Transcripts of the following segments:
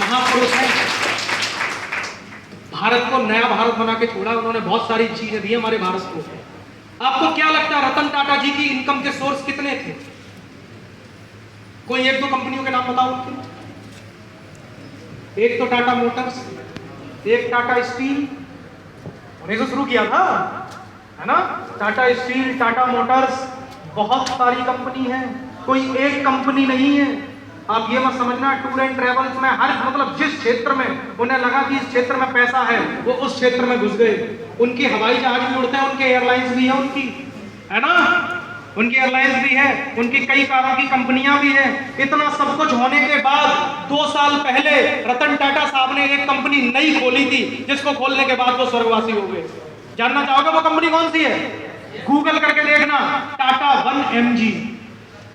महापुरुष हैं। भारत को नया भारत बना के छोड़ा उन्होंने, बहुत सारी चीजें दी हमारे भारत को। आपको क्या लगता है रतन टाटा जी की इनकम के सोर्स कितने थे? कोई एक दो कंपनियों के नाम बताओ उनके। एक तो टाटा मोटर्स, एक टाटा स्टील, उन्हें तो शुरू किया था, है ना? टाटा स्टील, टाटा मोटर्स, बहुत सारी कंपनी है, कोई एक कंपनी नहीं है। आप ये मत समझना टूर एंड ट्रेवल्स में हर मतलब जिस क्षेत्र में उन्हें लगा कि इस क्षेत्र में पैसा है वो उस क्षेत्र में घुस गए। उनकी हवाई जहाज भी उड़ते हैं, उनके एयरलाइंस भी है उनकी, है ना? उनकी एयरलाइंस भी है, उनकी कई कारों की कंपनियां भी है। इतना सब कुछ होने के बाद 2 साल पहले रतन टाटा साहब ने एक कंपनी नई खोली थी, जिसको खोलने के बाद वो स्वर्गवासी हो गए। जानना चाहोगे वो कंपनी कौन सी है? गूगल करके देखना, टाटा 1mg।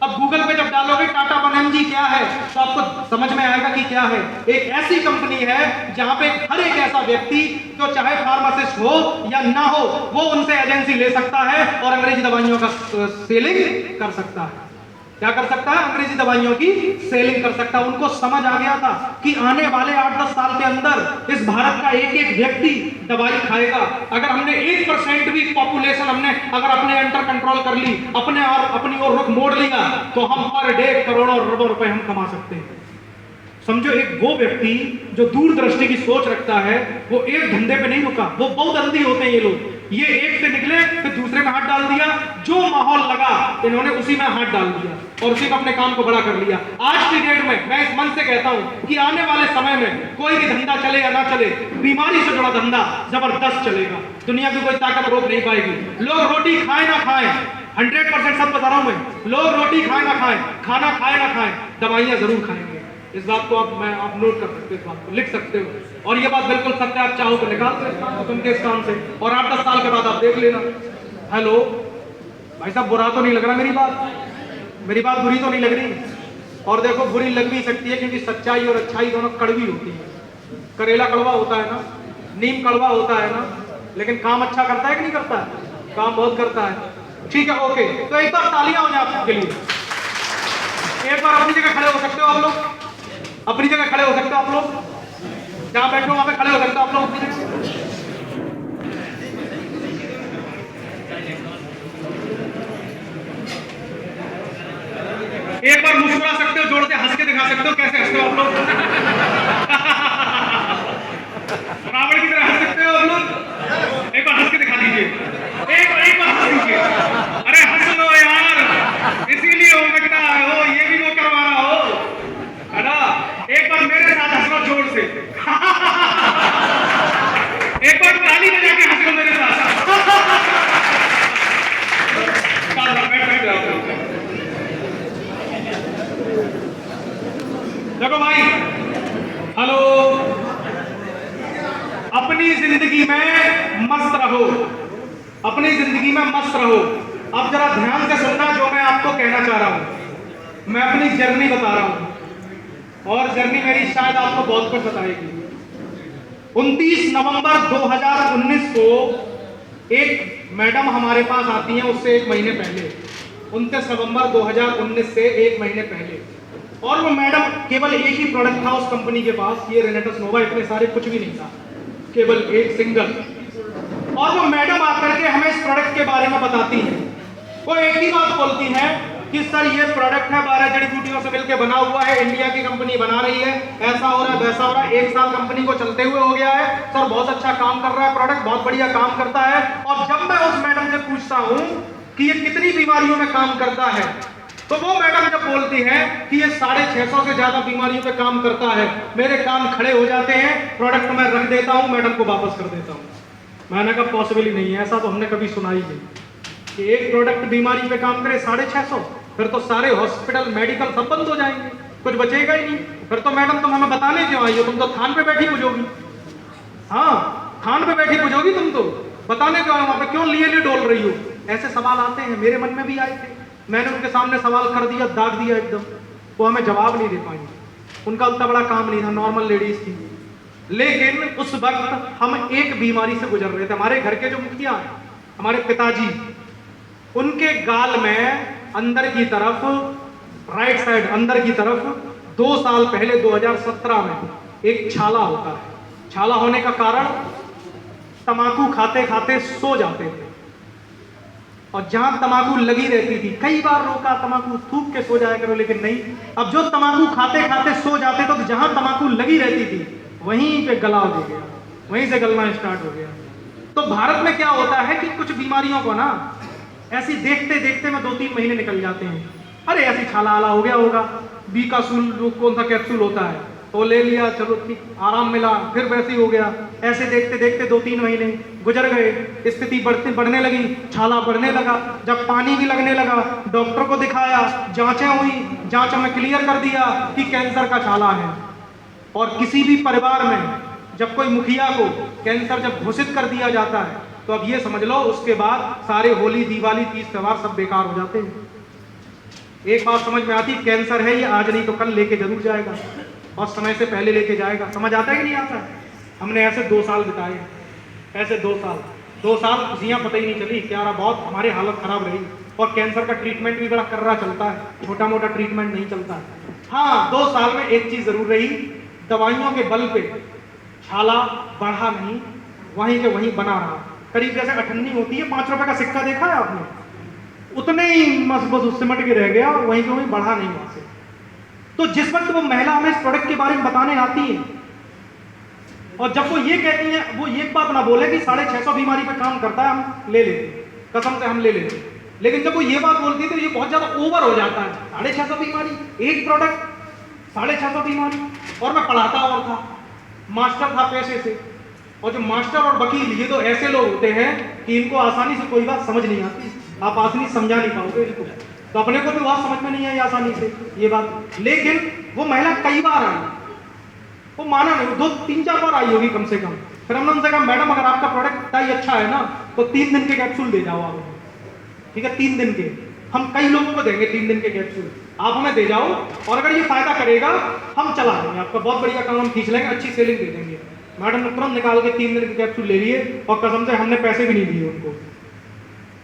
अब गूगल पे जब डालोगे टाटा 1mg क्या है तो आपको समझ में आएगा कि क्या है। एक ऐसी कंपनी है जहां पे हर एक ऐसा व्यक्ति जो चाहे फार्मासिस्ट हो या ना हो वो उनसे एजेंसी ले सकता है और अंग्रेजी दवाइयों का सेलिंग कर सकता है। क्या कर सकता है? अंग्रेजी दवाइयों की सेलिंग कर सकता है। उनको समझ आ गया था कि आने वाले 8-10 साल के अंदर इस भारत का एक एक व्यक्ति दवाई खाएगा। अगर हमने 1% भी पॉपुलेशन हमने अगर अपने अंडर कंट्रोल कर ली, अपने और अपनी ओर रुख मोड़ लिया, तो हम पर डे करोड़ों अरबों रुपए हम कमा सकते हैं। समझो एक वो व्यक्ति जो दूरदृष्टि की सोच रखता है, वो एक धंधे पे नहीं रुका। वो बहुत अंधी होते हैं ये लोग, ये एक से निकले फिर दूसरे में हाथ डाल दिया, जो माहौल लगा इन्होंने उसी में हाथ डाल दिया और उसी में अपने काम को बड़ा कर लिया। आज की डेट में मैं इस मन से कहता हूं कि आने वाले समय में कोई भी धंधा चले या ना चले, बीमारी से जुड़ा धंधा जबरदस्त चलेगा। दुनिया की कोई ताकत रोक नहीं पाएगी। लोग रोटी खाए ना खाएं, 100% सब बता रहा हूं मैं, लोग रोटी खाए ना खाएं, खाना खाए ना खाएं, दवाइयां जरूर खाएंगे। इस बात को आप नोट कर सकते हो, इस बात को लिख सकते हो। और ये बात बिल्कुल सत्य, आप चाहो तो निकाल सकते हो तुमके इस काम से, और 8-10 साल के बाद आप देख लेना। हेलो भाई साहब, बुरा तो नहीं लग रहा मेरी बात बुरी तो नहीं लग रही? और देखो बुरी लग भी सकती है क्योंकि सच्चाई और अच्छाई दोनों कड़वी होती है। करेला कड़वा होता है ना, नीम कड़वा होता है ना, लेकिन काम अच्छा करता है कि नहीं करता है? काम बहुत करता है। ठीक है, ओके, तो एक बार तालियां हो जाए आपके लिए। एक बार अपनी जगह खड़े हो सकते हो आप लोग, अपनी जगह खड़े हो सकते हो आप लोग, जहां बैठे हो वहां पे खड़े हो सकते हो आप लोग अपनी जगह। एक बार मुस्कुरा सकते हो, जोड़ के हंस के दिखा सकते हो, कैसे हंसते हो आप लोग? रावण की तरह हंस सकते हो आप लोग? एक बार हंस के दिखा दीजिए, एक बार हंस दीजिए। अरे हंस लो यार, इसीलिए हो सकता है हो ये भी वो करवा रहा हो, है ना? एक बार मेरे साथ हंसना जोर से। एक बार ताली बजा के हंस लो मेरे साथ। देखो भाई, हेलो, अपनी जिंदगी में मस्त रहो, अपनी जिंदगी में मस्त रहो। अब जरा ध्यान से सुनना जो मैं आपको कहना चाह रहा हूं। मैं अपनी जर्नी बता रहा हूं और जर्नी मेरी शायद आपको बहुत कुछ बताएगी। 29 नवंबर 2019 को एक मैडम हमारे पास आती हैं, उससे 1 महीने पहले, 29 नवंबर 2019 से 1 महीने पहले। और वो मैडम केवल एक ही प्रोडक्ट था उस कंपनी के पास, ये रेनेटस नोवा, इतने सारे कुछ भी नहीं था, केवल एक सिंगल। और वो मैडम आकर के हमें इस प्रोडक्ट के बारे में बताती हैं। वो एक ही बात बोलती हैं कि सर ये प्रोडक्ट है 12 जड़ी बूटियों से मिलकर बना हुआ है, इंडिया की कंपनी बना रही है, ऐसा हो रहा है वैसा हो रहा है, 1 साल कंपनी को चलते हुए हो गया है सर, बहुत अच्छा काम कर रहा है, प्रोडक्ट बहुत बढ़िया काम करता है। और जब मैं उस मैडम से पूछता हूं कि ये कितनी बीमारियों में काम करता है, तो वो मैडम जब बोलती है कि ये 650 से ज्यादा बीमारियों पे काम करता है, मेरे कान खड़े हो जाते हैं, प्रोडक्ट मैं रख देता हूं, मैडम को वापस कर देता हूं। मैंने कहा पॉसिबल ही नहीं है, ऐसा तो हमने कभी सुना ही नहीं कि एक प्रोडक्ट बीमारी पे काम करे 650, फिर तो सारे हॉस्पिटल मेडिकल सब बंद हो जाएंगे, कुछ बचेगा ही नहीं। फिर तो मैडम तुम हमें बताने क्यों आई हो? तुम तो थान पे बैठी पूछोगी, हाँ थान पे बैठी पूछोगी, तुम तो बताने क्यों आए, वहां पे क्यों लिए डोल रही हो? ऐसे सवाल आते हैं, मेरे मन में भी आए थे। मैंने उनके सामने सवाल कर दिया, दाग दिया एकदम, वो हमें जवाब नहीं दे पाएंगे, उनका उतना बड़ा काम नहीं था, नॉर्मल लेडीज थी। लेकिन उस वक्त हम एक बीमारी से गुजर रहे थे। हमारे घर के जो मुखिया हैं, हमारे पिताजी, उनके गाल में अंदर की तरफ, राइट साइड अंदर की तरफ 2 साल पहले 2017 में एक छाला होता है। छाला होने का कारण, तंबाकू खाते खाते सो जाते थे, और जहां तंबाकू लगी रहती थी, कई बार रोका तंबाकू थूक के सो जाया करो, लेकिन नहीं। अब जो तंबाकू खाते खाते सो जाते तो जहां तंबाकू लगी रहती थी वहीं पे गलाव दे गया, वहीं से गलना स्टार्ट हो गया। तो भारत में क्या होता है कि कुछ बीमारियों को ना ऐसी देखते देखते में 2-3 महीने निकल जाते हैं। अरे ऐसी छाला आला हो गया होगा, बीकासूल कौन सा कैप्सूल होता है तो ले लिया, चलो ठीक, आराम मिला, फिर वैसे ही हो गया। ऐसे देखते देखते 2-3 महीने गुजर गए, स्थिति बढ़ने लगी, छाला बढ़ने लगा। जब पानी भी लगने लगा, डॉक्टर को दिखाया, जांचें हुई, जांचों में क्लियर कर दिया कि कैंसर का छाला है। और किसी भी परिवार में जब कोई मुखिया को कैंसर जब घोषित कर दिया जाता है तो अब ये समझ लो उसके बाद सारे होली, दिवाली, तीज त्योहार सब बेकार हो जाते हैं। एक बात समझ में आती, कैंसर है ये आज नहीं तो कल लेके जरूर जाएगा, और समय से पहले लेके जाएगा। समझ आता है कि नहीं आता? हमने ऐसे 2 साल बिताए, ऐसे 2 साल खुशियां पता ही नहीं चली, क्या रहा, बहुत हमारी हालत खराब रही। और कैंसर का ट्रीटमेंट भी बड़ा कर्रा चलता है, छोटा मोटा ट्रीटमेंट नहीं चलता है। हाँ, 2 साल में एक चीज जरूर रही, दवाइयों के बल पे छाला बढ़ा नहीं, वहीं के वहीं बना रहा। करीब जैसे अठन्नी होती है, 5 रुपए का सिक्का देखा है आपने, उतने ही बस सिमट के रह गया, वहीं के वहीं बढ़ा नहीं वहां से। तो जिस वक्त वो महिला हमें इस प्रोडक्ट के बारे में बताने आती है, और जब वो ये कहती है, वो ये बात ना बोले कि 650 बीमारी पे काम करता है, हम ले लेते, कसम से हम ले लेते। लेकिन जब वो ये बात बोलती है तो ये बहुत ज्यादा ओवर हो जाता है। 650 बीमारी, एक प्रोडक्ट, 650 बीमारी। और मैं पढ़ाता और था, मास्टर था पेशे से, और जो मास्टर और वकील ये तो ऐसे लोग होते हैं कि इनको आसानी से कोई बात समझ नहीं आती, आप आसानी समझा नहीं पाओगे इनको, तो अपने को भी बात समझ में नहीं आई आसानी से ये बात। लेकिन वो महिला कई बार आई, वो माना नहीं, 2-3-4 बार आई होगी कम से कम। फिर हमने उनसे कहा, मैडम अगर आपका प्रोडक्ट इतना ही अच्छा है ना तो 3 दिन के कैप्सूल दे जाओ आप, ठीक है, 3 दिन के, हम कई लोगों को देंगे 3 दिन के कैप्सूल, आप हमें दे जाओ, और अगर ये फायदा करेगा हम चला देंगे आपका, बहुत बढ़िया काम हम खींच लेंगे, अच्छी सेलिंग दे देंगे। मैडम ने तुरंत निकाल के 3 दिन के कैप्सूल ले लिए, और कसम से हमने पैसे भी नहीं दिए उनको,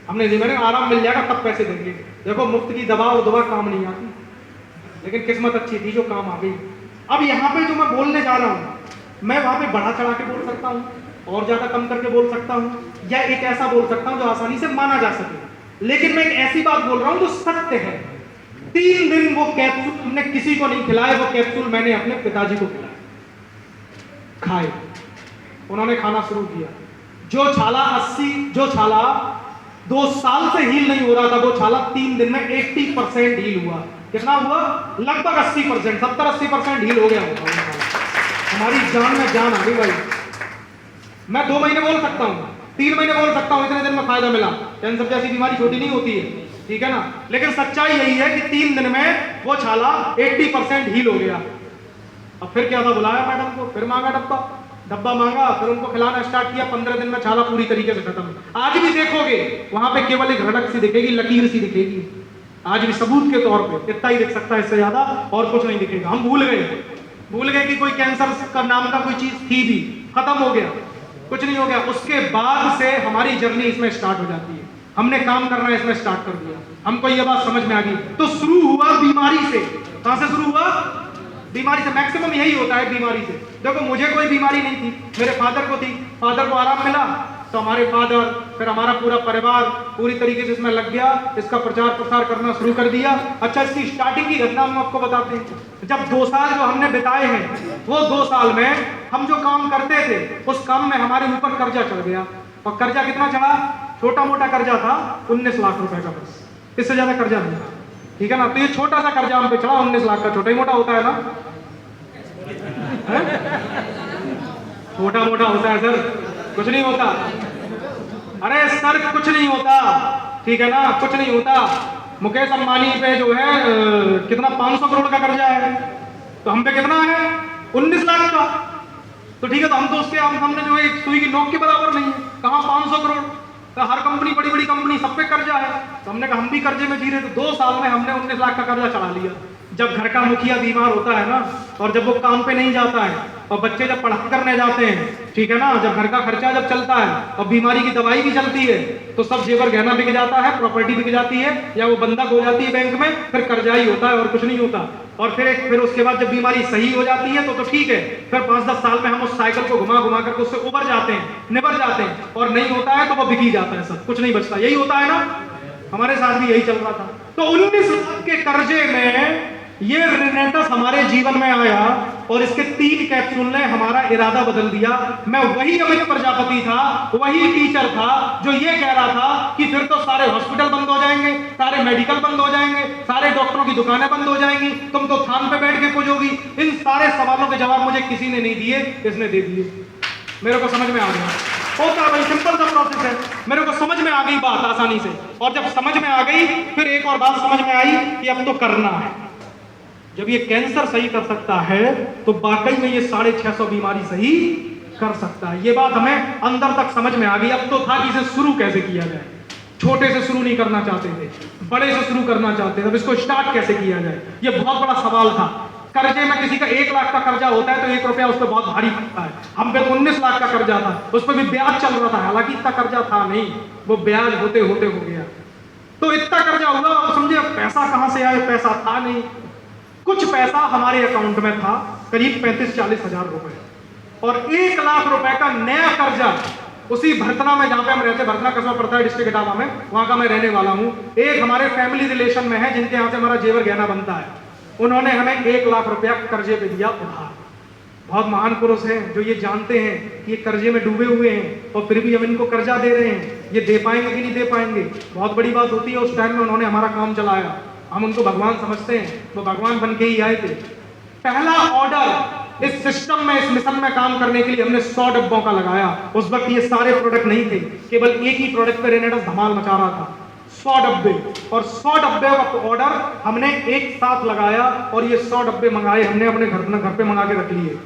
हमने दिए, मैंने आराम मिल जाएगा तब पैसे देंगे। देखो मुफ्त की दवा और दवा काम नहीं आती, लेकिन किस्मत अच्छी थी जो काम आ गई। अब यहाँ पे जो मैं बोलने जा रहा हूँ, मैं वहां पे बढ़ा चढ़ा के बोल सकता हूँ, और ज्यादा कम करके बोल सकता हूँ, या एक ऐसा बोल सकता हूँ जो आसानी से माना जा सके। लेकिन मैं एक ऐसी बात बोल रहा हूँ जो सत्य है। 3 दिन वो कैप्सूल हमने किसी को नहीं खिलाए, वो कैप्सूल मैंने अपने पिताजी को खिलाए, खाए, उन्होंने खाना शुरू किया। जो छाला 2 साल से हील नहीं हो रहा था, वो छाला 3 दिन में 80% हील हुआ। कितना हुआ? लगभग 80%, 70-80% हील हो गया होगा। हमारी जान में जान आ गई भाई। मैं 2 महीने बोल सकता हूँ, 3 महीने बोल सकता हूँ, इतने दिन में फायदा मिला। कैंसर जैसी बीमारी छोटी नहीं होती है, ठीक है ना, लेकिन सच्चाई यही है कि 3 दिन में वो छाला 80% हील हो गया। अब फिर क्या था, बुलाया मैडम को, फिर मांगा डब्बा मांगा, फिर उनको खिलाना स्टार्ट किया। 15 दिन में छाला पूरी तरीके से खत्म। आज भी देखोगे वहां पे केवल एक रड़क सी दिखेगी, लकीर सी दिखेगी, आज भी सबूत के तौर पे इतना ही दिख सकता है, इससे ज्यादा और कुछ नहीं दिखेगा। हम भूल गए कि कोई कैंसर का नाम का कोई चीज थी भी, खत्म हो गया, कुछ नहीं हो गया। उसके बाद से हमारी जर्नी इसमें स्टार्ट हो जाती है, हमने काम करना इसमें स्टार्ट कर दिया, हमको ये बात समझ में आ गई। तो शुरू हुआ बीमारी से। कहां से शुरू हुआ? बीमारी से। मैक्सिमम यही होता है बीमारी से। देखो मुझे कोई बीमारी नहीं थी, मेरे फादर को थी, फादर को आराम मिला तो हमारे फादर, फिर हमारा पूरा परिवार पूरी तरीके से इसमें लग गया, इसका प्रचार प्रसार करना शुरू कर दिया। अच्छा, इसकी स्टार्टिंग की घटना हम आपको बताते हैं। जब 2 साल जो हमने बिताए हैं, वो 2 साल में हम जो काम करते थे उस काम में हमारे ऊपर कर्जा चढ़ गया। और कर्जा कितना चढ़ा? छोटा मोटा कर्जा था 19 लाख रुपए का, बस, इससे ज्यादा कर्जा नहीं था, ठीक है ना। तो ये छोटा सा कर्जा हम पे चढ़ा 19 लाख का। छोटा ही मोटा होता है ना, छोटा मोटा होता है सर, कुछ नहीं होता। अरे सर कुछ नहीं होता, ठीक है ना, कुछ नहीं होता। मुकेश अंबानी पे जो है कितना 500 करोड़ का कर्जा है, तो हम पे कितना है? 19 लाख का। तो ठीक है, तो हम तो उसके हमने जो है एक सुई की नोक के बराबर नहीं है। कहाँ 500 करोड़? तो हर कंपनी, बड़ी बड़ी कंपनी, सब पे कर्जा है। तो हमने कहा हम भी कर्जे में जी रहे। तो 2 साल में हमने 19 लाख का कर्जा चढ़ा लिया। जब घर का मुखिया बीमार होता है ना, और जब वो काम पे नहीं जाता है, और बच्चे जब पढ़ाई करने जाते हैं, ठीक है ना, जब घर का खर्चा जब चलता है और बीमारी की दवाई भी चलती है, तो सब जेवर गहना बिक जाता है, प्रॉपर्टी बिक जाती है, या वो बंधक हो जाती है बैंक में, फिर कर्जा ही होता है और कुछ नहीं होता। और फिर उसके बाद जब बीमारी सही हो जाती है तो ठीक है, फिर 5-10 साल में हम उस साइकिल को घुमा घुमा करके उससे उबर जाते हैं, निबर जाते हैं, और नहीं होता है तो वो बिक ही जाता है, सब कुछ नहीं बचता। यही होता है ना, हमारे साथ भी यही चल रहा था। तो 19 लाख के कर्जे में ये रेनेटस हमारे जीवन में आया, और इसके 3 कैप्सूल ने हमारा इरादा बदल दिया। मैं वही अमित प्रजापति था, वही टीचर था जो ये कह रहा था कि फिर तो सारे हॉस्पिटल बंद हो जाएंगे, सारे मेडिकल बंद हो जाएंगे, सारे डॉक्टरों की दुकानें बंद हो जाएंगी, तुम तो थान पे बैठ के पूजोगी। इन सारे सवालों के जवाब मुझे किसी ने नहीं दिए, इसने दे दिए। मेरे को समझ में आ गया, होता है भाई, सिंपल सा प्रोसेस है। मेरे को समझ में आ गई बात आसानी से, और जब समझ में आ गई फिर एक और बात समझ में आई कि अब तो करना है। जब ये कैंसर सही कर सकता है तो वाकई में ये 650 बीमारी सही कर सकता है। ये बात हमें अंदर तक समझ में आ गई। अब तो था कि इसे शुरू कैसे किया जाए। छोटे से शुरू नहीं करना चाहते थे, बड़े से शुरू करना चाहते थे। अब इसको स्टार्ट कैसे किया जाए, ये बहुत बड़ा सवाल था। कर्जे में किसी का 1 लाख का कर्जा होता है तो 1 रुपया उस पर बहुत भारी पड़ता है। हम पे तो 19 लाख का कर्जा था, उस पर भी ब्याज चल रहा था, हालांकि इतना कर्जा था नहीं, वो ब्याज होते होते हो गया। तो इतना कर्जा हुआ, समझे पैसा कहां से आया, पैसा था नहीं। कुछ पैसा हमारे अकाउंट में था, करीब 35-40 हजार रुपए, और 1 लाख रुपए का नया कर्जा उसी भरतना में, जहां पे हम रहते, भरतना कस्बा पड़ता है डिस्ट्रिक्ट इटावा में, वहां का मैं रहने वाला हूं। एक हमारे फैमिली रिलेशन में है जिनके यहां से हमारा जेवर गहना बनता है, उन्होंने हमें 1 लाख रुपया कर्जे पे दिया उधार। बहुत महान पुरुष हैं जो ये जानते हैं कि ये कर्जे में डूबे हुए हैं, और फिर भी हम इनको कर्जा दे रहे हैं, ये दे पाएंगे कि नहीं दे पाएंगे, बहुत बड़ी बात होती है। उस टाइम में उन्होंने हमारा काम चलाया, हम उनको भगवान समझते हैं, वो भगवान बन के ही आए थे। पहला ऑर्डर इस सिस्टम में, इस मिशन में काम करने के लिए हमने 100 डब्बों का लगाया। उस वक्त ये सारे प्रोडक्ट नहीं थे, केवल एक ही प्रोडक्ट पे रेनेटस धमाल मचा रहा था, 100 डब्बे। और 100 डब्बे का ऑर्डर हमने एक साथ लगाया, और ये 100 डब्बे मंगाए हमने अपने घर पे मंगा के रख लिए।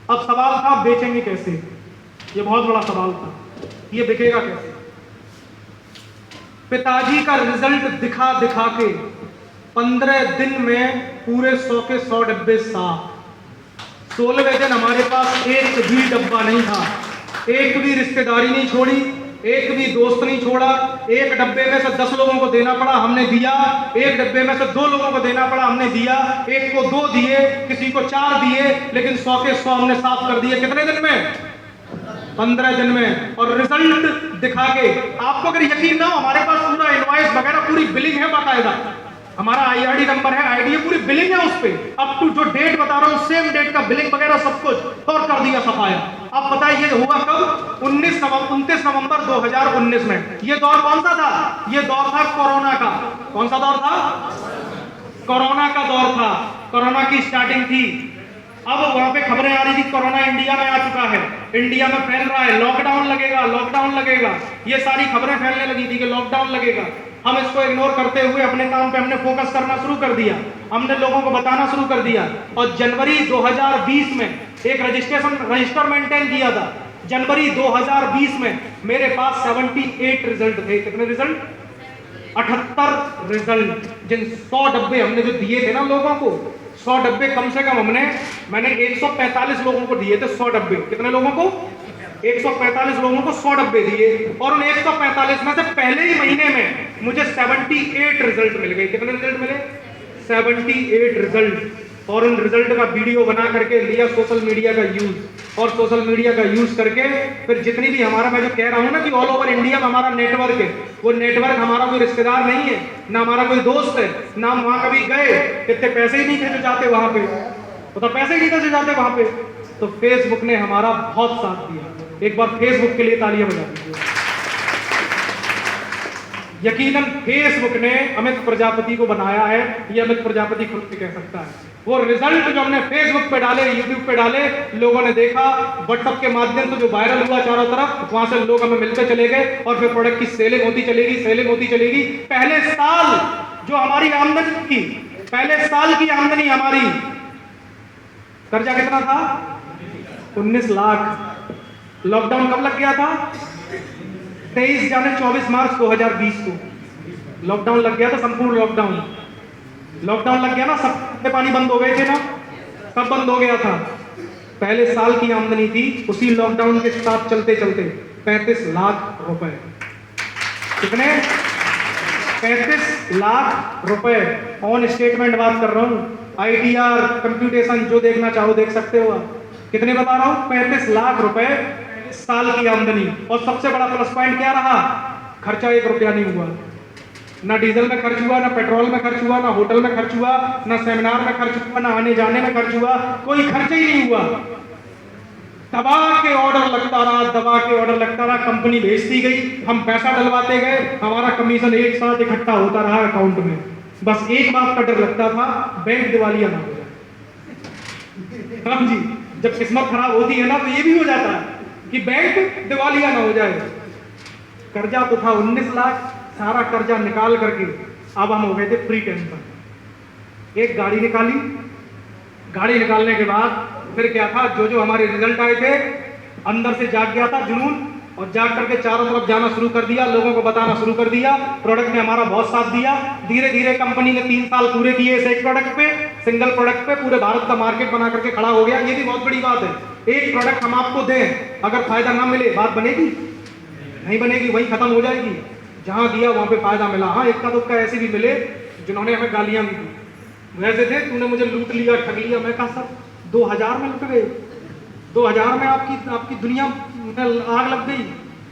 अब सवाल था बेचेंगे कैसे, ये बहुत बड़ा सवाल था, ये बिकेगा कैसे। पिताजी का रिजल्ट दिखा दिखा के 15 दिन में पूरे 100 के 100 डब्बे साफ। 16वें दिन हमारे पास एक भी डब्बा नहीं था, एक भी रिश्तेदारी नहीं छोड़ी, एक भी दोस्त नहीं छोड़ा। एक डब्बे में से 10 लोगों को देना पड़ा, हमने दिया। एक डब्बे में से 2 लोगों को देना पड़ा, हमने दिया। एक को 2 दिए, किसी को 4 दिए, लेकिन 100 के 100 हमने साफ कर दिए। कितने दिन में? 15 दिन में। और रिजल्ट दिखा के, आपको अगर यकीन ना हो, हमारे पास पूरा इनवॉइस वगैरह पूरी बिलिंग है बाकायदा, हमारा IRD नंबर है, आईडी पूरी बिलिंग है उस पे, अब टू जो डेट बता रहा हूं सेम डेट का बिलिंग वगैरह सब कुछ, और कर दिया सफाया। अब बताइए ये हुआ कब? 29 नवंबर 2019 में। ये दौर कौन सा था? ये दौर था कोरोना का। कौन सा दौर था? कोरोना का दौर था, कोरोना की स्टार्टिंग थी। अब वहां पे खबरें आ रही थी कोरोना इंडिया में आ चुका है, इंडिया में फैल रहा है, लॉकडाउन लगेगा, लॉकडाउन लगेगा। ये सारी खबरें फैलने लगी थी कि लॉकडाउन लगेगा। हम इसको इग्नोर करते हुए अपने काम पे हमने फोकस करना शुरू कर दिया, हमने लोगों को बताना शुरू कर दिया। और जनवरी 2020 में एक रजिस्टर मेंटेन किया था। जनवरी 2020 में मेरे पास 78 रिजल्ट थे। कितने रिजल्ट? 78 रिजल्ट। जिन 100 डब्बे हमने जो दिए थे ना लोगों को, 100 डब्बे कम से कम मैंने 145 लोगों को दिए थे 100 डब्बे। कितने लोगों को? 145 लोगों को 100 डब्बे दिए, और उन 145 में से पहले ही महीने में मुझे 78 रिजल्ट मिल गए। कितने रिजल्ट मिले? 78 रिजल्ट। और उन रिजल्ट का वीडियो बना करके लिया सोशल मीडिया का यूज, और सोशल मीडिया का यूज करके फिर जितनी भी हमारा, मैं जो कह रहा हूं ना कि ऑल ओवर इंडिया में हमारा नेटवर्क है, वो नेटवर्क हमारा कोई रिश्तेदार नहीं है, ना हमारा कोई दोस्त है, ना हम वहां कभी गए, इतने पैसे ही नहीं थे जो जाते वहां पे, तो पैसे ही नहीं थे जो जाते वहां पे। तो फेसबुक ने हमारा बहुत साथ दिया। एक बार फेसबुक के लिए तालियां बजा दीजिए। यकीनन फेसबुक ने अमित प्रजापति को बनाया है, ये अमित प्रजापति खुद से कह सकता है। वो रिजल्ट जो हमने फेसबुक पे डाले, यूट्यूब पे डाले, लोगों ने देखा, व्हाट्सएप के माध्यम से जो वायरल हुआ चारों तरफ, वहां से लोग हमें मिलते चले गए, और फिर प्रोडक्ट की सेलिंग होती चलेगी, सेलिंग होती चलेगी। पहले साल जो हमारी आमदनी की, पहले साल की आमदनी हमारी, कर्जा कितना था? 19 लाख। लॉकडाउन कब लग गया था? 23 मार्च 2020 को लॉकडाउन लग गया था, संपूर्ण लॉकडाउन। लॉकडाउन लग गया ना, सब पानी बंद हो गए थे ना, सब बंद हो गया था। पहले साल की आमदनी थी उसी लॉकडाउन के साथ चलते चलते 35 लाख रुपए। कितने? 35 लाख रुपए। ऑन स्टेटमेंट बात कर रहा हूँ, ITR कंप्यूटेशन जो देखना चाहो देख सकते हो आप। कितने बता रहा हूँ? 35 लाख रुपए साल की आमदनी। और सबसे बड़ा प्लस पॉइंट क्या रहा? खर्चा 1 रुपया नहीं हुआ। ना डीजल में खर्च हुआ, ना पेट्रोल में खर्च हुआ, ना होटल में खर्च हुआ, ना सेमिनार में खर्च हुआ, ना आने जाने में खर्च हुआ, कोई खर्च ही नहीं हुआ। दबा के ऑर्डर लगता रहा, दबा के ऑर्डर लगता रहा, कंपनी भेजती गई, हम पैसा डलवाते गए, हमारा कमीशन एक साथ इकट्ठा होता रहा अकाउंट में। बस एक बात का डर लगता था, बैंक दिवालिया ना हो जाए। हाँ जी, जब किस्मत खराब होती है ना तो ये भी हो जाता है कि बैंक दिवालिया ना हो जाए। कर्जा तो था 19 लाख, सारा कर्जा निकाल करके अब हम हो गए थे फ्री टेंशन। एक गाड़ी निकाली, गाड़ी निकालने के बाद फिर क्या था, जो हमारे रिजल्ट आए थे अंदर से जाग गया था जुनून, और जाग करके चारों तरफ जाना शुरू कर दिया, लोगों को बताना शुरू कर दिया। प्रोडक्ट ने हमारा बहुत साथ दिया। धीरे धीरे कंपनी ने 3 साल पूरे किए इस एक प्रोडक्ट पे, सिंगल प्रोडक्ट पे, पूरे भारत का मार्केट बना करके खड़ा हो गया। ये भी बहुत बड़ी बात है। एक प्रोडक्ट हम आपको दें, अगर फायदा ना मिले बात बनेगी? नहीं बनेगी, वही खत्म हो जाएगी। जहां दिया वहां पे फायदा मिला। हाँ, इक्का दुक्का ऐसे भी मिले जिन्होंने हमें गालियां भी दी। वैसे थे, तूने मुझे लूट लिया, ठग लिया। मैं कहा सर 2000 में लुट गए, 2000 में आपकी दुनिया में आग लग गई,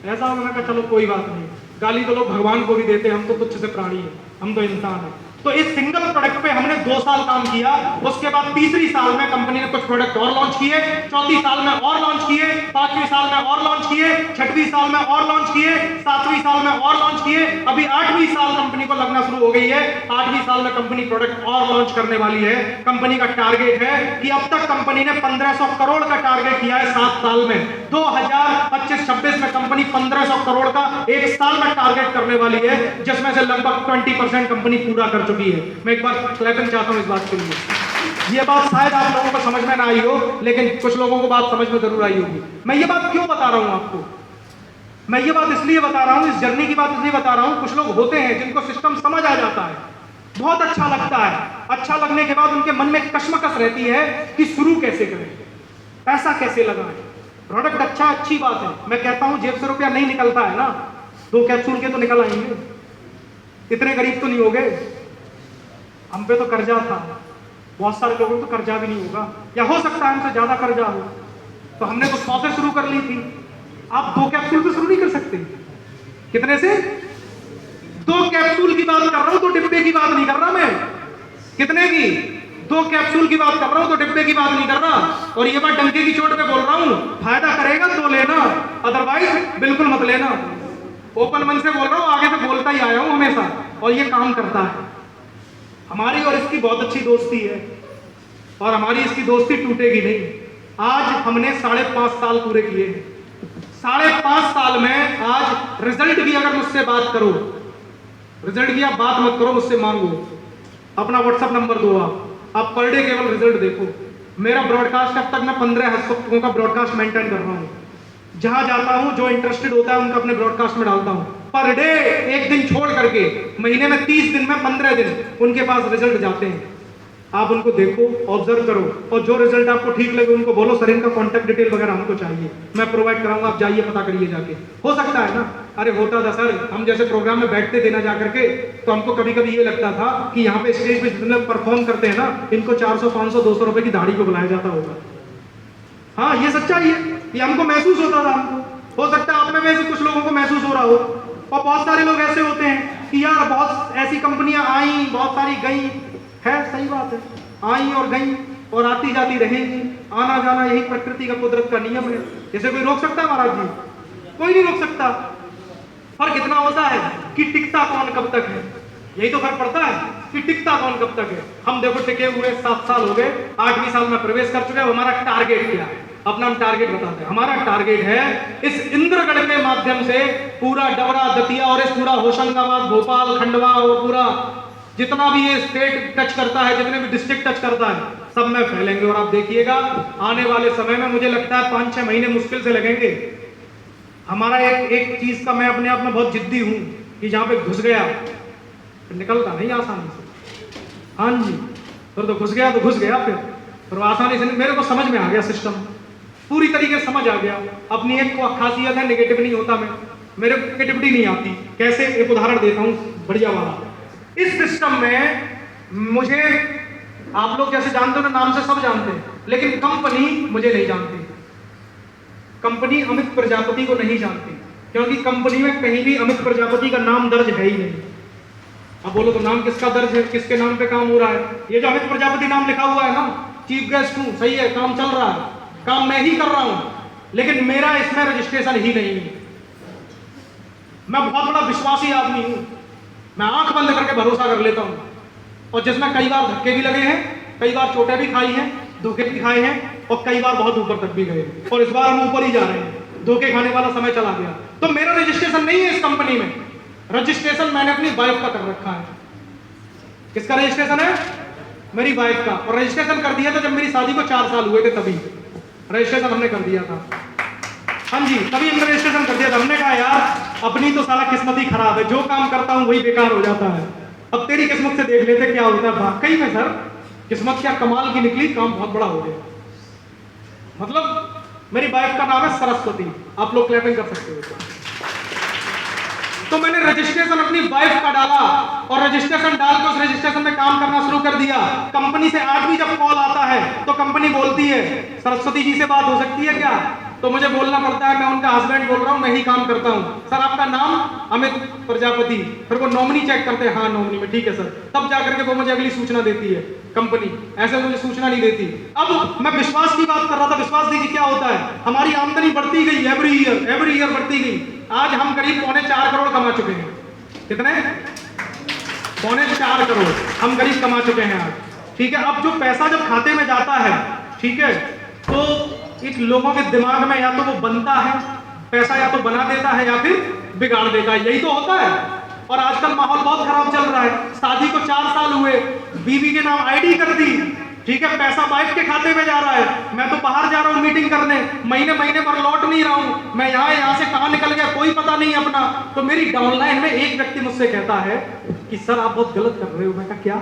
ऐसा होगा। मैं कहा चलो कोई बात नहीं, गाली तो लोग भगवान को भी देते हैं, हम तो तुच्छ से प्राणी हैं, हम तो इंसान हैं। तो इस सिंगल प्रोडक्ट पे हमने 2 साल काम किया। उसके बाद तीसरी साल में कंपनी ने कुछ प्रोडक्ट और लॉन्च किए, चौथी साल में और लॉन्च किए, पांचवी साल में और लॉन्च किए, छठवीं साल में और लॉन्च किए, सातवीं साल में और लॉन्च किए। अभी 8वीं साल कंपनी को लगना शुरू हो गई है। 8वीं साल में कंपनी प्रोडक्ट और लॉन्च करने वाली है। कंपनी का टारगेट है कि अब तक कंपनी ने 1500 करोड़ का टारगेट किया है 7 साल में। 2025-26 में कंपनी 1500 करोड़ का एक साल में टारगेट करने वाली है, जिसमें से लगभग 20% कंपनी पूरा कर चुकी है। मैं एक बार क्लैपिंग चाहता हूं इस बात के लिए। ये बात शायद आप लोगों को समझ में ना आई हो, लेकिन कुछ लोगों को बात समझ में जरूर आई होगी। मैं ये बात क्यों बता रहा हूं आपको? मैं ये बात इसलिए बता रहा हूं, इस जर्नी की बात इसलिए बता रहा हूं, कुछ लोग होते हैं जिनको सिस्टम समझ आ जाता है, बहुत अच्छा लगता है। अच्छा लगने के बाद उनके मन में कश्मकश रहती है कि शुरू कैसे करें, पैसा कैसे लगाएं। प्रोडक्ट अच्छा, अच्छी बात है। मैं कहता हूं जेब से रुपया नहीं निकलता है ना, 2 कैप्सूल के तो निकल आएंगे। इतने गरीब तो नहीं हो गए। हम पे तो कर्जा था, बहुत सारे लोगों को तो कर्जा भी नहीं होगा, या हो सकता है हमसे ज्यादा कर्जा हो। तो हमने तो 100 से शुरू कर ली थी। आप 2 कैप्सूल से शुरू नहीं कर सकते। कितने से? 2 कैप्सूल की बात कर रहा हूं, तो डिब्बे की बात नहीं कर रहा मैं। कितने की? 2 कैप्सूल की बात कर रहा हूं, तो डिब्बे की बात नहीं कर रहा। और ये बात डंके की चोट पे बोल रहा हूं, फायदा करेगा तो लेना, अदरवाइज बिल्कुल मत लेना। ओपन मन से बोल रहा हूं, आगे से बोलता ही आया हूं हमेशा, और ये काम करता है। हमारी और इसकी बहुत अच्छी दोस्ती है, और हमारी इसकी दोस्ती टूटेगी नहीं। आज हमने 5.5 साल पूरे किए हैं। 5.5 साल में आज रिजल्ट की अगर मुझसे बात करो, रिजल्ट की आप बात मत करो, मुझसे मांगो, अपना व्हाट्सएप नंबर दो। आप पर डे केवल रिजल्ट देखो। मेरा ब्रॉडकास्ट अब तक मैं 15 हफ्तों का ब्रॉडकास्ट मेंटेन कर रहा हूं। जहां जाता हूं, जो इंटरेस्टेड होता है उनको अपने ब्रॉडकास्ट में डालता हूं। पर डे एक दिन छोड़ करके, महीने में 30 दिन में 15 दिन उनके पास रिजल्ट जाते हैं। आप उनको देखो, ऑब्जर्व करो, और जो रिजल्ट आपको ठीक लगे उनको बोलो सर इनका कॉन्टैक्ट डिटेल वगैरह हमको चाहिए, मैं प्रोवाइड कराऊंगा, आप जाइए पता करिए जाके। हो सकता है ना, अरे होता था सर, हम जैसे प्रोग्राम में बैठते थे ना जा करके, तो हमको कभी कभी ये लगता था कि यहाँ पे स्टेज पे जितने परफॉर्म करते हैं ना, इनको 400, 500, 200 रुपए की दाढ़ी को बुलाया जाता होगा। हाँ, ये सच्चाई है, ये हमको महसूस होता था। हमको हो सकता है आप में वैसे कुछ लोगों को महसूस हो रहा हो। और बहुत सारे लोग ऐसे होते हैं कि यार बहुत ऐसी कंपनियां आई, बहुत सारी गई, है सही बात है, आई और गई और आती जाती रहेंगी। आना जाना यही प्रकृति का, कुदरत का नियम है। इसे कोई रोक सकता है महाराज जी? कोई नहीं रोक सकता। फर्क इतना होता है कि टिकता कौन कब तक है, यही तो फर्क पड़ता है कि टिकता कौन कब तक है। हम देखो टिके हुए 7 साल हो गए, 8वीं साल में प्रवेश कर चुके हैं। हमारा टारगेट क्या है? अपना हम टारगेट बताते हैं। हमारा टारगेट है इस इंद्रगढ़ के माध्यम से पूरा डबरा, दतिया और इस पूरा होशंगाबाद, भोपाल, खंडवा और पूरा जितना भी ये स्टेट टच करता है, जितने भी डिस्ट्रिक्ट टच करता है, सब में फैलेंगे। और आप देखिएगा आने वाले समय में मुझे लगता है 5-6 महीने मुश्किल से लगेंगे। हमारा एक चीज का मैं अपने आप में बहुत जिद्दी हूं कि जहां पे घुस गया निकलता नहीं आसानी से। हाँ जी, फिर तो घुस गया तो घुस गया। फिर आसानी से मेरे को समझ में आ गया, सिस्टम पूरी तरीके से समझ आ गया। अपनी एक खासियत है, नेगेटिव नहीं होता मैं, मेरे को नेगेटिविटी नहीं आती। कैसे, एक उदाहरण देता हूँ बढ़िया वाला। इस सिस्टम में मुझे, आप लोग जैसे जानते हो ना, नाम से सब जानते हैं, लेकिन कंपनी मुझे नहीं जानती। कंपनी अमित प्रजापति को नहीं जानती, क्योंकि कंपनी में कहीं भी अमित प्रजापति का नाम दर्ज है ही नहीं। अब बोलो तो नाम किसका दर्ज है, किसके नाम पे काम हो रहा है? ये जो अमित प्रजापति नाम लिखा हुआ है ना, चीफ गेस्ट हूं, सही है, काम चल रहा है, काम मैं ही कर रहा हूं, लेकिन मेरा इसमें रजिस्ट्रेशन ही नहीं है। मैं बहुत बड़ा विश्वासी आदमी हूं, मैं आंख बंद करके भरोसा कर लेता हूं, और जिसमें कई बार धक्के भी लगे हैं, कई बार चोटें भी खाई हैं, धोखे भी खाए हैं, और कई बार बहुत ऊपर तक भी गए, और इस बार हम ऊपर ही जा रहे हैं। धोखे खाने वाला समय चला गया। तो मेरा रजिस्ट्रेशन नहीं है इस कंपनी में, रजिस्ट्रेशन मैंने अपनी वाइफ का कर रखा है। किसका रजिस्ट्रेशन है? मेरी वाइफ का। और रजिस्ट्रेशन कर दिया था जब मेरी शादी को 4 साल हुए थे, तभी रजिस्ट्रेशन हमने कर दिया था। हाँ जी, तभी हमने रजिस्ट्रेशन कर दिया था। हमने कहा यार अपनी तो साला किस्मत ही खराब है, जो काम करता हूं वही बेकार हो जाता है, अब तेरी किस्मत से देख लेते क्या होता है। वाकई में सर किस्मत क्या कमाल की निकली, काम बहुत बड़ा हो गया। मतलब मेरी वाइफ का नाम है सरस्वती, आप लोग क्लैपिंग कर सकते हो। तो मैंने रजिस्ट्रेशन अपनी वाइफ का डाला, और रजिस्ट्रेशन डाल के उस रजिस्ट्रेशन में काम करना शुरू कर दिया। कंपनी से आज भी जब कॉल आता है तो कंपनी बोलती है सरस्वती जी से बात हो सकती है क्या? तो मुझे बोलना पड़ता है, मैं उनका हस्बैंड बोल रहा हूँ, मैं ही काम करता हूँ। सर आपका नाम? अमित प्रजापति। फिर वो नॉमिनी चेक करते हैं, हाँ नॉमिनी में, ठीक है सर। तब जाकर के वो मुझे अगली सूचना देती है कंपनी, ऐसे मुझे सूचना नहीं देती। अब मैं विश्वास की बात कर रहा था, विश्वास दीजिए क्या होता है, हमारी आमदनी बढ़ती गई, एवरी ईयर बढ़ती गई। आज हम करीब 4.25 करोड़ कमा चुके हैं। कितने? 4.25 करोड़ हम करीब कमा चुके हैं आज, ठीक है। अब जो पैसा जब खाते में जाता है, ठीक है, तो एक लोगों के दिमाग में या तो वो बनता है पैसा, या तो बना देता है या फिर बिगाड़ देता है, यही तो होता है। और आजकल माहौल बहुत खराब चल रहा है। शादी को 4 साल हुए, बीवी के नाम आईडी कर दी, ठीक है, पैसा वाइफ के खाते में जा रहा है। मैं तो बाहर जा रहा हूँ मीटिंग करने, महीने भर लौट नहीं रहा हूँ, मैं यहाँ से कहाँ निकल गया कोई पता नहीं अपना। तो मेरी डाउनलाइन में एक व्यक्ति मुझसे कहता है कि सर आप बहुत गलत कर रहे हो। मैं कहा क्या?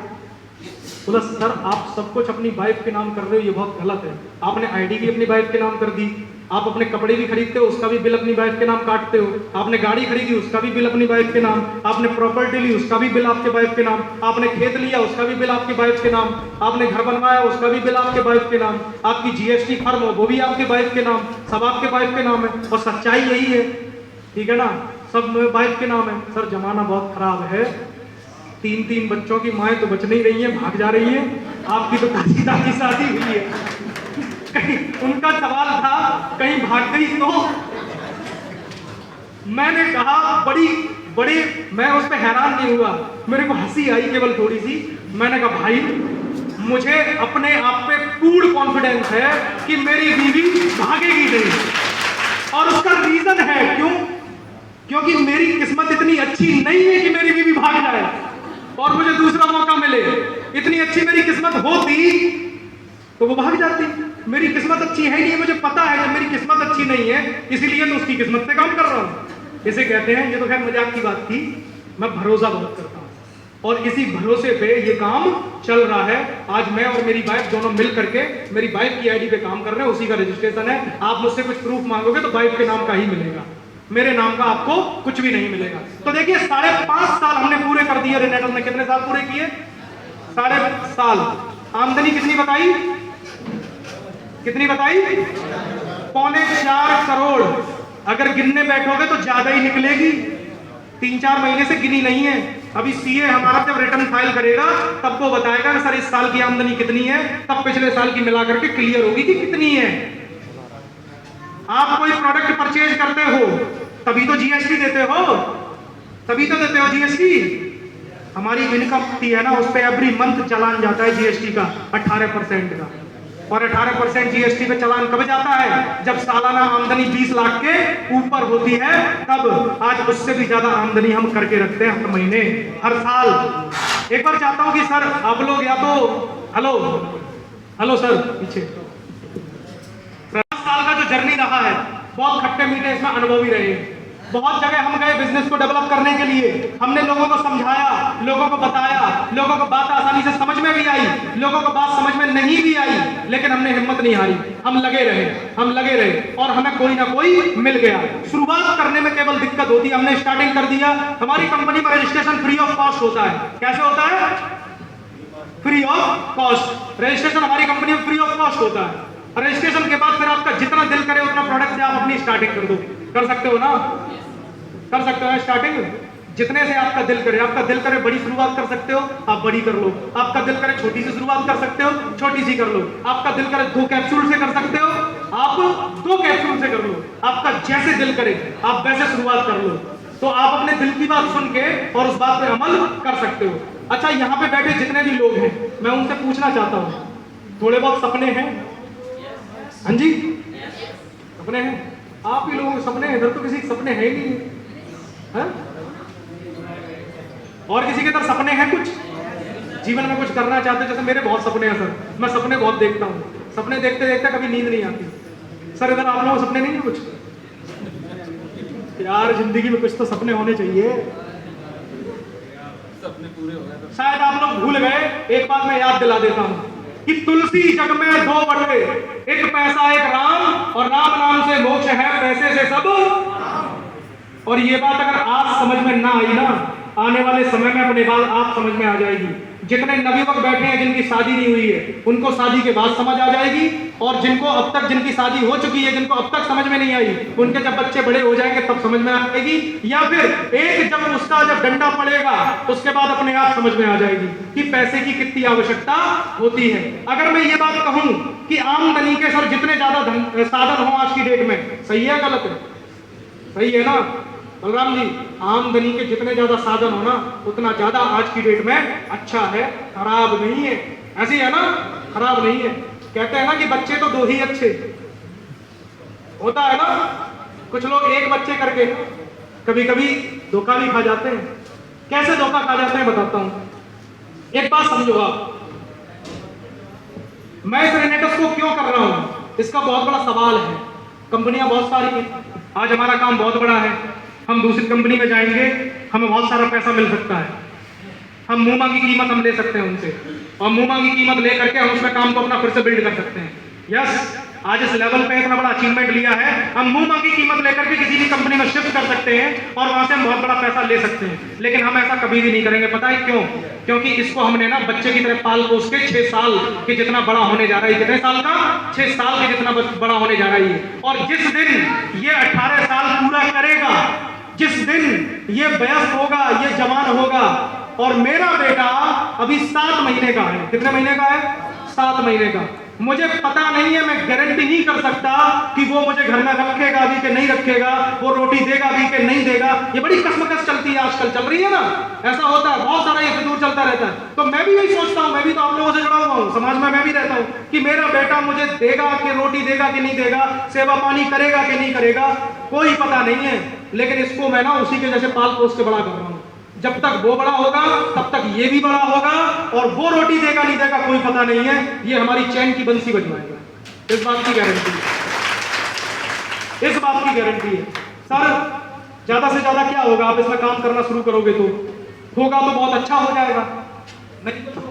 बोला सर आप सब कुछ अपनी वाइफ के नाम कर रहे हो, ये बहुत गलत है। आपने आईडी भी अपनी वाइफ के नाम कर दी, आप अपने कपड़े भी खरीदते हो, उसका भी बिल अपनी वाइफ के नाम काटते हो, आपने गाड़ी खरीदी उसका भी बिल अपनी वाइफ के नाम, आपने प्रॉपर्टी ली उसका भी बिल आपके वाइफ के नाम, आपने खेत लिया उसका भी बिल आपकी वाइफ के नाम, आपने घर बनवाया उसका भी बिल आपके वाइफ के नाम, आपकी जीएसटी फर्म हो वो भी आपके वाइफ के नाम, सब आपके वाइफ के नाम है। और सच्चाई यही है, ठीक है ना, सब वाइफ के नाम है। सर जमाना बहुत खराब है, 3 बच्चों की माएँ तो बच नहीं रही है, भाग जा रही है। आपकी तो ताजी शादी हुई है, कहीं उनका सवाल था कहीं भाग गई तो। मैंने कहा बड़ी मैं उस पर हैरान नहीं हुआ, मेरे को हंसी आई केवल थोड़ी सी। मैंने कहा भाई मुझे अपने आप पे पूर्ण कॉन्फिडेंस है कि मेरी बीवी भागेगी नहीं, और उसका रीजन है क्यों? क्योंकि मेरी किस्मत इतनी अच्छी नहीं है कि मेरी बीवी भाग जाए और मुझे दूसरा मौका मिले। इतनी अच्छी मेरी किस्मत होती तो वो भाग जाती। मेरी किस्मत अच्छी है नहीं, मुझे पता है कि मेरी किस्मत अच्छी नहीं है, इसीलिए तो उसकी किस्मत से काम कर रहा हूं। इसे कहते हैं, ये तो खैर मजाक की बात थी, मैं भरोसा बहुत करता हूं, और इसी भरोसे पे ये काम चल रहा है। आज मैं और मेरी वाइफ दोनों मिल करके मेरी वाइफ की आईडी पे काम कर रहे हैं, उसी का रजिस्ट्रेशन है। आप मुझसे कुछ प्रूफ मांगोगे तो वाइफ के नाम का ही मिलेगा, मेरे नाम का आपको कुछ भी नहीं मिलेगा। तो देखिए 5.5 साल हमने पूरे कर दिए। रेनेटल ने कितने साल पूरे किए? 5.5 साल। आमदनी कितनी बताई? कितनी बताई? 4.25 करोड़। अगर गिनने बैठोगे तो ज्यादा ही निकलेगी, 3-4 महीने से गिनी नहीं है। अभी सीए हमारा जब रिटर्न फाइल करेगा तब वो बताएगा कि सर इस साल की आमदनी कितनी है, तब पिछले साल की मिला करके क्लियर होगी कि कितनी है। आप कोई प्रोडक्ट परचेज करते हो तभी तो जीएसटी देते हो, तभी तो देते हो जीएसटी। हमारी इनकम है ना, उस पर एवरी मंथ चालान जाता है जीएसटी का 18% का, और 18% जीएसटी पे चालान कब जाता है? जब सालाना आमदनी 20 लाख के ऊपर होती है, तब। आज उससे भी ज्यादा आमदनी हम करके रखते हैं हर महीने, हर साल। एक बार चाहता हूं कि सर आप लोग या तो हेलो सर पीछे, 10 साल का जो जर्नी रहा है, बहुत खट्टे मीठे इसमें अनुभव ही रहे हैं। बहुत जगह हम गए बिजनेस को डेवलप करने के लिए, हमने लोगों को समझाया, लोगों को बताया, लोगों को बात आसानी से समझ में भी आई, लोगों को बात समझ में नहीं भी आई, लेकिन हमने हिम्मत नहीं हारी, हम लगे रहे और हमें कोई ना कोई मिल गया। शुरुआत करने में केवल दिक्कत होती है, हमने स्टार्टिंग कर दिया। हमारी कंपनी में रजिस्ट्रेशन फ्री ऑफ कॉस्ट होता है। कैसे होता है? Free of cost. रजिस्ट्रेशन हमारी कंपनी में फ्री ऑफ कॉस्ट होता है। रजिस्ट्रेशन के बाद फिर आपका जितना दिल करे उतना प्रोडक्ट से आप अपनी स्टार्टिंग कर दो। कर सकते हो ना? कर सकते हो ना स्टार्टिंग? जितने से आपका दिल करे। आपका दिल करे बड़ी शुरुआत कर सकते हो, आप बड़ी कर लो। आपका दिल करे छोटी सी शुरुआत कर सकते हो, छोटी सी कर लो। आपका दिल करे 2 कैप्सूल से कर सकते हो, आप 2 कैप्सूल से कर लो। आपका जैसे दिल करे आप वैसे शुरुआत कर लो। तो आप अपने दिल की बात सुन के और उस बात पे अमल कर सकते हो। अच्छा, यहाँ पे बैठे जितने भी लोग हैं, मैं उनसे पूछना चाहता हूँ, थोड़े बहुत सपने हैं? हाँ जी, सपने हैं? आप ही लोगों के सपने हैं, इधर तो किसी के सपने है ही नहीं है? और किसी के इधर सपने हैं कुछ जीवन में कुछ करना चाहते? जैसे मेरे बहुत सपने हैं सर, मैं सपने बहुत देखता हूँ, सपने देखते देखते कभी नींद नहीं आती। सर इधर आप लोगों को सपने नहीं है कुछ? यार जिंदगी में कुछ तो सपने होने चाहिए। सपने पूरे हो गए। शायद आप लोग भूल गए, एक बात मैं याद दिला देता हूँ कि तुलसी जग में 2 बटे, एक पैसा एक राम, और राम नाम से मोक्ष है, पैसे से सब। और ये बात अगर आज समझ में ना आई ना, आने वाले समय में अपने बात आप समझ में आ जाएगी। जितने नवयुवक बैठे हैं जिनकी शादी नहीं हुई है, उनको शादी के बाद समझ आ जाएगी, और जिनको अब तक जिनकी शादी हो चुकी है, जिनको अब तक समझ में नहीं आई, उनके जब बच्चे बड़े हो जाएंगे तब समझ में आएगी, या फिर एक जब उसका जब डंडा पड़ेगा उसके बाद अपने आप समझ में आ जाएगी कि पैसे की कितनी आवश्यकता होती है। अगर मैं ये बात कहूं कि आमदनी के सर जितने ज्यादा साधन हो आज की डेट में, सही है गलत है? सही है ना बलराम जी? आमदनी के जितने ज्यादा साधन हो ना, उतना ज्यादा आज की डेट में अच्छा है, खराब नहीं है। ऐसी है ना? खराब नहीं है। कहते हैं ना कि बच्चे तो 2 ही अच्छे होता है ना। कुछ लोग एक बच्चे करके कभी कभी धोखा भी खा जाते हैं। कैसे धोखा खा जाते हैं बताता हूं। एक बात समझो आप, मैं इस रेनेटस को क्यों कर रहा हूं, इसका बहुत बड़ा सवाल है। कंपनियां बहुत सारी हैं, आज हमारा काम बहुत बड़ा है, हम दूसरी कंपनी में जाएंगे, हमें बहुत सारा पैसा मिल सकता है, हम मुंह मांगी कीमत हम ले सकते हैं उनसे, और मुंह मांगी कीमत ले करके हम उसमें काम को अपना फिर से बिल्ड कर सकते हैं। यस, आज इस लेवल पे इतना बड़ा अचीवमेंट लिया है, हम मुंह मांगी कीमत लेकर के किसी भी कंपनी में शिफ्ट कर सकते हैं और वहां से हम बहुत बड़ा पैसा ले सकते हैं। लेकिन हम ऐसा कभी भी नहीं करेंगे। पता है क्यों? क्योंकि इसको हमने ना बच्चे की तरह पाल पोस के 6 साल के जितना बड़ा होने जा रहा है। कितने साल का? 6 साल के जितना बड़ा होने जा रहा है। और जिस दिन ये 18 साल पूरा करेगा, जिस दिन ये वयस्क होगा, ये जवान होगा, और मेरा बेटा अभी 7 महीने का है। कितने महीने का है? 7 महीने का। मुझे पता नहीं है, मैं गारंटी नहीं कर सकता कि वो मुझे घर में रखेगा भी कि नहीं रखेगा, वो रोटी देगा भी कि नहीं देगा। ये बड़ी कसमकस चलती है आजकल, चल रही है ना, ऐसा होता है, बहुत सारा ये फितूर चलता रहता है। तो मैं भी यही सोचता हूँ, मैं भी तो आप लोगों से जुड़ा हुआ हूँ, समाज में मैं भी रहता हूँ, कि मेरा बेटा मुझे देगा कि रोटी देगा कि नहीं देगा, सेवा पानी करेगा कि नहीं करेगा, कोई पता नहीं है। लेकिन इसको मैं ना उसी के जैसे पाल पोस के बड़ा कर रहा हूँ। जब तक वो बड़ा होगा तब तक ये भी बड़ा होगा, और वो रोटी देगा नहीं देगा कोई पता नहीं है, ये हमारी चैन की बंसी बजवाएगा। इस बात की गारंटी है, इस बात की गारंटी है। सर ज्यादा से ज्यादा क्या होगा, आप इसमें काम करना शुरू करोगे तो होगा तो बहुत अच्छा हो जाएगा, नहीं तो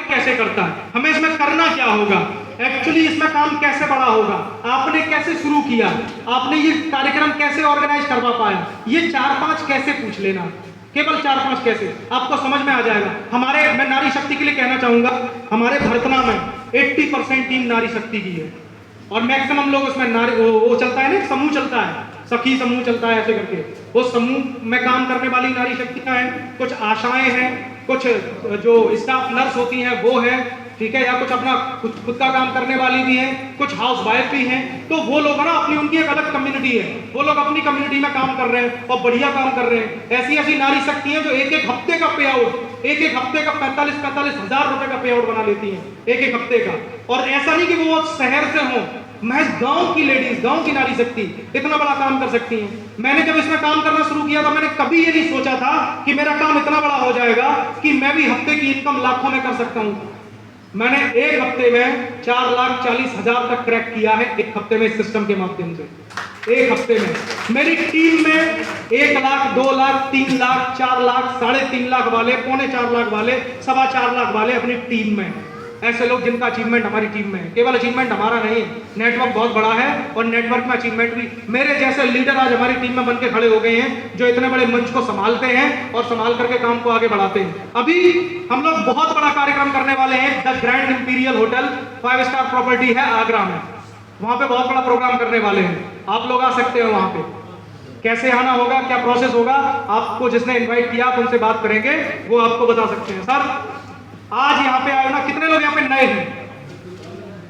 कैसे करता है, हमें इसमें करना क्या होगा, एक्चुअली इसमें काम कैसे बड़ा होगा, आपने कैसे शुरू किया, आपने ये कार्यक्रम कैसे ऑर्गेनाइज करवा पाया, ये 4-5 कैसे पूछ लेना, केवल 4-5 कैसे आपको समझ में आ जाएगा। हमारे, मैं नारी शक्ति के लिए कहना चाहूंगा, हमारे भरतना में 80% टीम नारी शक्ति की है, और मैक्सिमम लोग उसमें नारी वो चलता है ना, समूह चलता है, सखी समूह चलता है, ऐसे करके वो समूह में काम करने वाली नारी शक्तियां हैं, कुछ आशाएं हैं, कुछ जो स्टाफ नर्स होती हैं वो है, ठीक है, या कुछ अपना खुद का काम करने वाली भी हैं, कुछ हाउस वाइफ भी हैं। तो वो लोग ना अपनी, उनकी एक अलग कम्युनिटी है, वो लोग अपनी कम्युनिटी में काम कर रहे हैं और बढ़िया काम कर रहे हैं। ऐसी ऐसी नारी शक्ति हैं जो एक हफ्ते का पे आउट, एक हफ्ते का 45-45 हजार रुपए का पे आउट बना लेती हैं एक हफ्ते का। और ऐसा नहीं कि वो शहर से हो, महज गांव की लेडीज, गांव की नारी शक्ति इतना बड़ा काम कर सकती हैं। मैंने जब इसमें काम करना शुरू किया था, मैंने कभी ये नहीं सोचा था कि मेरा काम इतना बड़ा हो जाएगा कि मैं भी हफ्ते की इनकम लाखों में कर सकता हूं। मैंने एक हफ्ते में 4,40,000 तक क्रैक किया है, एक हफ्ते में इस सिस्टम के माध्यम से। एक हफ्ते में। मेरी टीम में 1 लाख, 2 लाख, 3 लाख, 4 लाख, 3.5 लाख वाले, 4.25 लाख वाले, 4.25 लाख वाले अपनी टीम में। ऐसे लोग जिनका अचीवमेंट हमारी टीम में है। केवल अचीवमेंट हमारा नहीं है, नेटवर्क बहुत बड़ा है और नेटवर्क में अचीवमेंट भी। मेरे जैसे लीडर आज हमारी टीम में बन के खड़े हो गए हैं, जो इतने बड़े मंच को संभालते हैं और संभाल करके काम को आगे बढ़ाते हैं। अभी हम लोग बहुत बड़ा कार्यक्रम करने वाले हैं। The grand imperial hotel 5 star property है आगरा में, वहां पे बहुत बड़ा प्रोग्राम करने वाले हैं। आप लोग आ सकते हो वहां पे। कैसे आना होगा, क्या प्रोसेस होगा, आपको जिसने इनवाइट किया आप उनसे बात करेंगे, वो आपको बता सकते हैं। सर आज यहाँ पे आए ना, कितने लोग यहाँ पे नए हैं?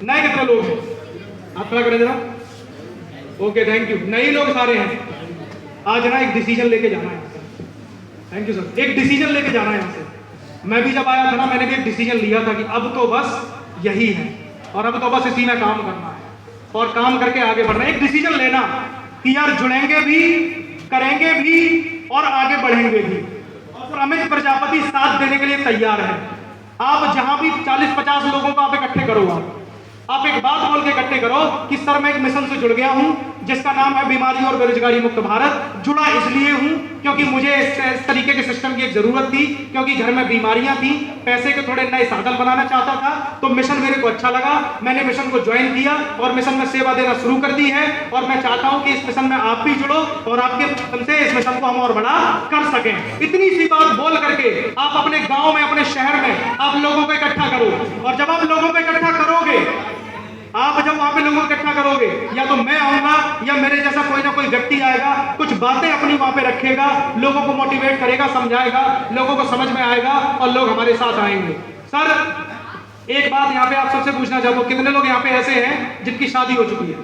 नए कितने लोग हैं? आप खड़ा करें जरा। Okay, thank you. नए लोग सारे हैं। आज ना एक डिसीजन लेके जाना है। Thank you sir. एक डिसीजन लेके जाना है यहाँ से। मैं भी जब आया था ना, मैंने भी एक डिसीजन लिया था कि अब तो बस यही है और अब तो बस इसी में काम करना है और काम करके आगे बढ़ना है। एक डिसीजन लेना कि यार जुड़ेंगे भी, करेंगे भी और आगे बढ़ेंगे भी। और अमित प्रजापति साथ देने के लिए तैयार है। आप जहां भी 40-50 लोगों को आप इकट्ठे करो, आप एक बात बोल के इकट्ठे करो कि सर मैं एक मिशन से जुड़ गया हूं जिसका नाम है बीमारी और बेरोजगारी मुक्त भारत। जुड़ा इसलिए हूं क्योंकि मुझे इस तरीके के सिस्टम की एक जरूरत थी, क्योंकि घर में बीमारियां थी, पैसे के थोड़े नए साधन बनाना चाहता था, तो मिशन मेरे को अच्छा लगा। मैंने मिशन को ज्वाइन किया और मिशन में सेवा देना शुरू कर दी है। और मैं चाहता हूं कि इस मिशन में आप भी जुड़ो और आपके माध्यम से इस मिशन को हम और बड़ा कर सकें। इतनी सी बात बोल करके आप अपने गांव में, अपने शहर में आप लोगों को इकट्ठा करो। और जब आप लोगों को इकट्ठा करोगे, आप जब वहां पे लोगों को इकट्ठा करोगे, या तो मैं आऊंगा या मेरे जैसा कोई ना कोई व्यक्ति आएगा, कुछ बातें अपनी वहां पे रखेगा, लोगों को मोटिवेट करेगा, समझाएगा, लोगों को समझ में आएगा और लोग हमारे साथ आएंगे। सर एक बात यहाँ पे आप सबसे पूछना चाहता हूं, कितने लोग यहाँ पे ऐसे हैं जिनकी शादी हो चुकी है?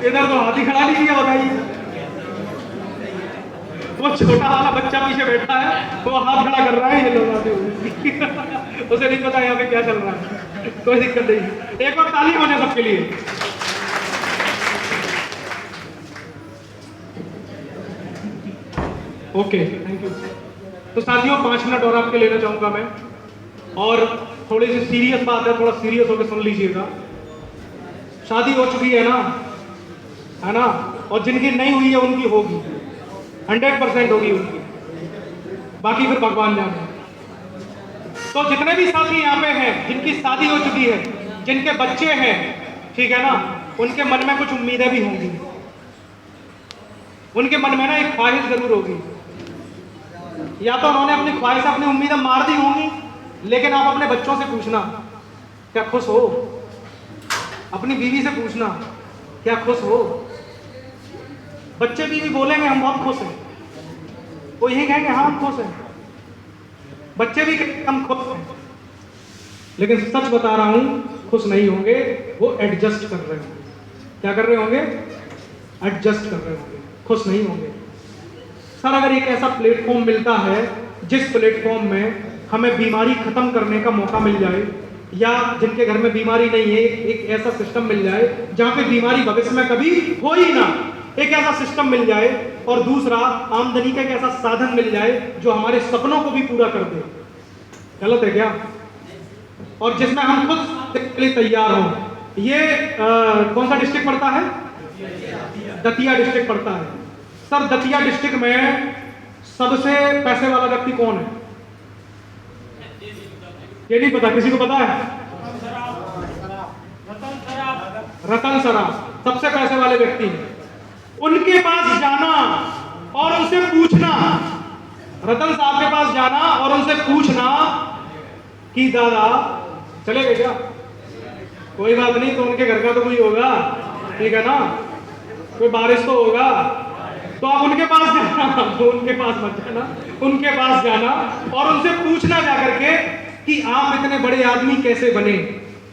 इधर तो हाथी खड़ा नहीं किया, बताइए। वो छोटा वाला बच्चा पीछे बैठा है, वो हाथ खड़ा कर रहा है, ये लोग आते हुए। उसे नहीं पता यहाँ पे क्या चल रहा है। कोई दिक्कत नहीं। एक और ताली हो जाए सबके लिए। Okay, thank you. तो साथियों 5 मिनट और आपके लेना चाहूंगा मैं, और थोड़ी सी सीरियस बात है, थोड़ा सीरियस होकर सुन लीजिएगा। शादी हो चुकी है ना, और जिनकी नहीं हुई है उनकी होगी, 100% होगी उनकी, बाकी फिर भगवान जाने। तो जितने भी साथी यहाँ पे हैं जिनकी शादी हो चुकी है, जिनके बच्चे हैं, ठीक है ना, उनके मन में कुछ उम्मीदें भी होंगी। उनके मन में ना एक ख्वाहिश जरूर होगी, या तो उन्होंने अपनी ख्वाहिश, अपनी उम्मीदें मार दी होंगी। लेकिन आप अपने बच्चों से पूछना क्या खुश हो, अपनी बीवी से पूछना क्या खुश हो। बच्चे भी बोलेंगे हम बहुत खुश हैं, वो यही कहेंगे हाँ हम खुश हैं। बच्चे भी हम खुश हैं, लेकिन सच बता रहा हूं खुश नहीं होंगे, वो एडजस्ट कर रहे होंगे। क्या कर रहे होंगे? एडजस्ट कर रहे होंगे, खुश नहीं होंगे। सर अगर एक ऐसा प्लेटफॉर्म मिलता है जिस प्लेटफॉर्म में हमें बीमारी खत्म करने का मौका मिल जाए, या जिनके घर में बीमारी नहीं है एक ऐसा सिस्टम मिल जाए जहां पे बीमारी भविष्य में कभी हो ही ना, एक ऐसा सिस्टम मिल जाए, और दूसरा आमदनी का एक ऐसा साधन मिल जाए जो हमारे सपनों को भी पूरा कर दे, गलत है क्या? और जिसमें हम खुद के लिए तैयार हों। ये कौन सा डिस्ट्रिक्ट पड़ता है? दतिया डिस्ट्रिक्ट पड़ता है। सर दतिया डिस्ट्रिक्ट में सबसे पैसे वाला व्यक्ति कौन है? ये नहीं पता, किसी को पता है? रतन सराफ सबसे पैसे वाले व्यक्ति हैं। उनके पास जाना और उनसे पूछना, रतन साहब के पास जाना और उनसे पूछना कि दादा चलेगा क्या? कोई बात नहीं, तो उनके घर का तो कोई होगा, ठीक है ना, कोई बारिश तो होगा, तो आप उनके पास जाना, तो उनके पास मत जाना, उनके पास जाना और उनसे पूछना जाकर के कि आप इतने बड़े आदमी कैसे बने,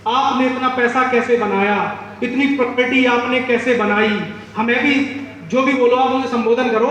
आपने इतना पैसा कैसे बनाया, इतनी प्रॉपर्टी आपने कैसे बनाई। हमें भी जो भी बोलो आप उनसे संबोधन करो,